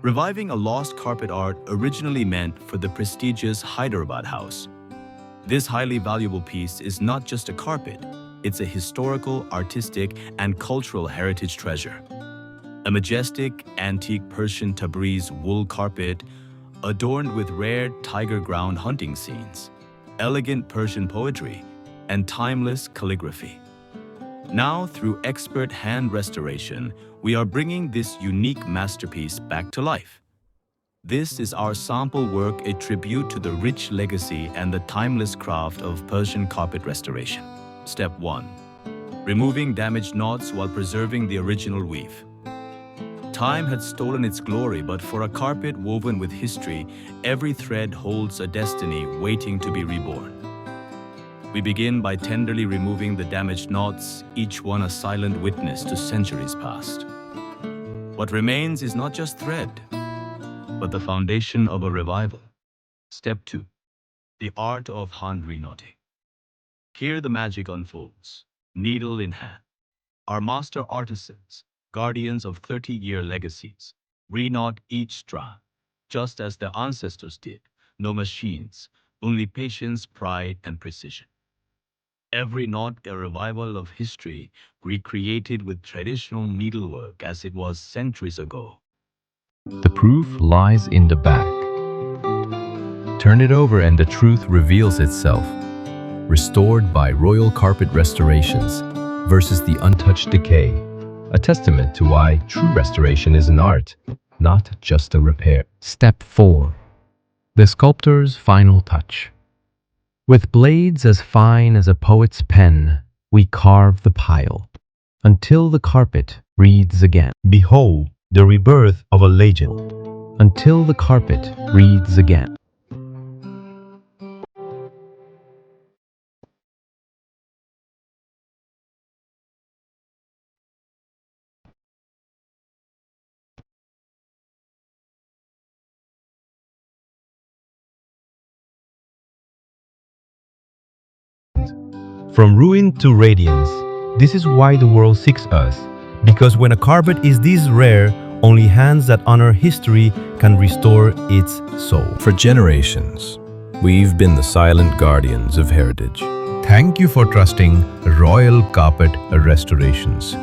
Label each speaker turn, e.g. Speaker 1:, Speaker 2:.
Speaker 1: reviving a lost carpet art originally meant for the prestigious Hyderabad House. This highly valuable piece is not just a carpet, it's a historical, artistic, and cultural heritage treasure. A majestic, antique Persian Tabriz wool carpet adorned with rare tiger ground hunting scenes, elegant Persian poetry, and timeless calligraphy. Now, through expert hand restoration, we are bringing this unique masterpiece back to life. This is our sample work, a tribute to the rich legacy and the timeless craft of Persian carpet restoration. Step 1. Removing damaged knots while preserving the original weave. Time had stolen its glory, but for a carpet woven with history, every thread holds a destiny waiting to be reborn. We begin by tenderly removing the damaged knots, each one a silent witness to centuries past. What remains is not just thread, but the foundation of a revival. Step 2. The art of hand reknotting. Here the magic unfolds, needle in hand. Our master artisans, guardians of 30-year legacies, reknot each strand, just as their ancestors did. No machines, only patience, pride, and precision. Every knot a revival of history, recreated with traditional needlework as it was centuries ago.
Speaker 2: The proof lies in the back. Turn it over and the truth reveals itself. Restored by Royal Carpet Restorations versus the untouched decay. A testament to why true restoration is an art, not just a repair. Step 4. The sculptor's final touch. With blades as fine as a poet's pen, we carve the pile until the carpet reads again.
Speaker 3: Behold the rebirth of a legend.
Speaker 2: Until the carpet reads again.
Speaker 3: From ruin to radiance, this is why the world seeks us. Because when a carpet is this rare, only hands that honor history can restore its soul.
Speaker 4: For generations, we've been the silent guardians of heritage.
Speaker 3: Thank you for trusting Royal Carpet Restorations.